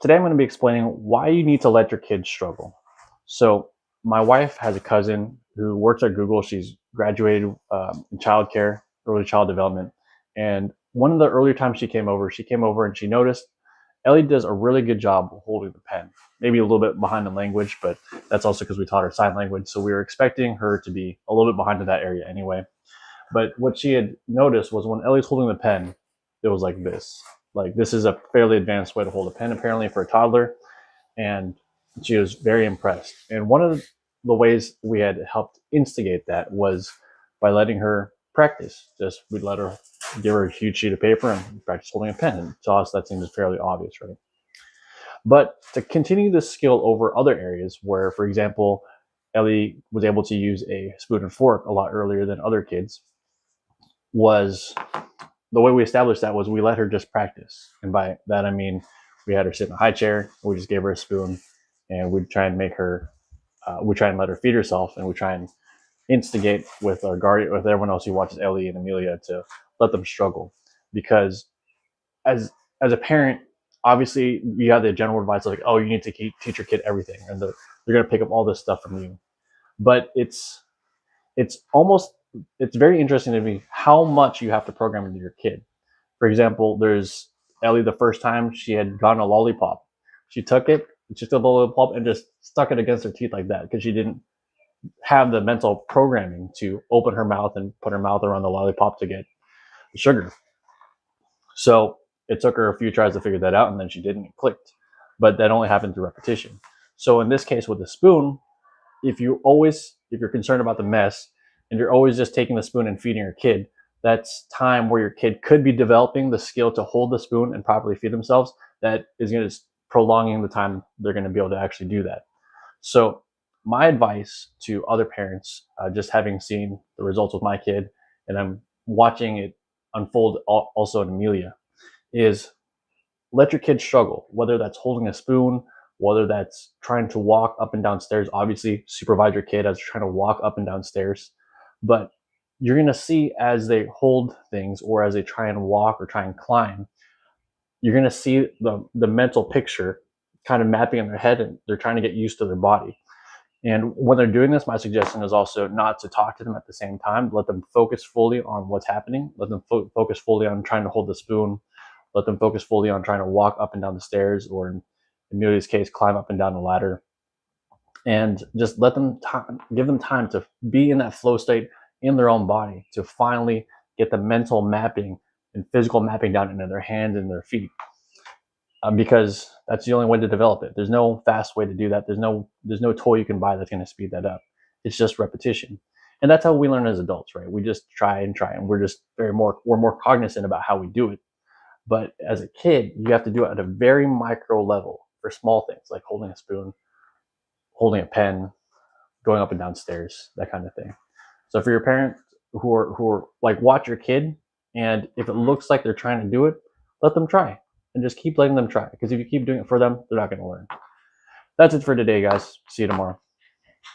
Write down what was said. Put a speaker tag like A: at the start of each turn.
A: Today I'm going to be explaining why you need to let your kids struggle. So, my wife has a cousin who works at Google. She's graduated in childcare, early child development. And one of the earlier times she came over and she noticed Ellie does a really good job holding the pen. Maybe a little bit behind in language, but that's also because we taught her sign language. So we were expecting her to be a little bit behind in that area anyway. But what she had noticed was when Ellie's holding the pen, it was like this. Like this is a fairly advanced way to hold a pen, apparently for a toddler, and she was very impressed. And one of the ways we had helped instigate that was by letting her practice. Just we'd let her give her a huge sheet of paper and practice holding a pen. And to us, that seems fairly obvious, right? But to continue this skill over other areas where, for example, Ellie was able to use a spoon and fork a lot earlier than other kids, was the way we established that was we let her just practice. And by that, I mean, we had her sit in a high chair, we just gave her a spoon, and we'd try and make her, we try and let her feed herself, and we try and instigate with our guardian, with everyone else who watches Ellie and Amelia to let them struggle. Because as as a parent, obviously you have the general advice like, oh, you need to teach your kid everything, and they're going to pick up all this stuff from you. But it's almost it's very interesting to me how much you have to program into your kid. For example, there's Ellie. The first time she had gotten a lollipop, she took it, she took the lollipop and just stuck it against her teeth like that because she didn't have the mental programming to open her mouth and put her mouth around the lollipop to get the sugar. So it took her a few tries to figure that out, and then she didn't, it clicked. But that only happened through repetition. So in this case with the spoon, if you're concerned about the mess and you're always just taking the spoon and feeding your kid, that's time where your kid could be developing the skill to hold the spoon and properly feed themselves. That is going to prolonging the time they're going to be able to actually do that. So my advice to other parents, just having seen the results with my kid, and I'm watching it unfold also in Amelia, is let your kid struggle, whether that's holding a spoon, whether that's trying to walk up and down stairs. Obviously, supervise your kid as they're trying to walk up and down stairs. But you're going to see as they hold things or as they try and walk or try and climb, you're going to see the mental picture kind of mapping in their head, and they're trying to get used to their body. And when they're doing this, my suggestion is also not to talk to them at the same time. Let them focus fully on what's happening. Let them focus fully on trying to hold the spoon. Let them focus fully on trying to walk up and down the stairs, or in Amelia's case, climb up and down the ladder. And just let them give them time to be in that flow state in their own body to finally get the mental mapping and physical mapping down into their hands and their feet. Because that's the only way to develop it. There's no fast way to do that. There's no toy you can buy that's going to speed that up. It's just repetition, and that's how we learn as adults, right? We just try and try, and we're more cognizant about how we do it. But as a kid, you have to do it at a very micro level for small things like holding a spoon, holding a pen, going up and down stairs, that kind of thing. So for your parents who are like, watch your kid, and if it looks like they're trying to do it, let them try, and just keep letting them try. Because if you keep doing it for them, they're not going to learn. That's it for today, guys. See you tomorrow.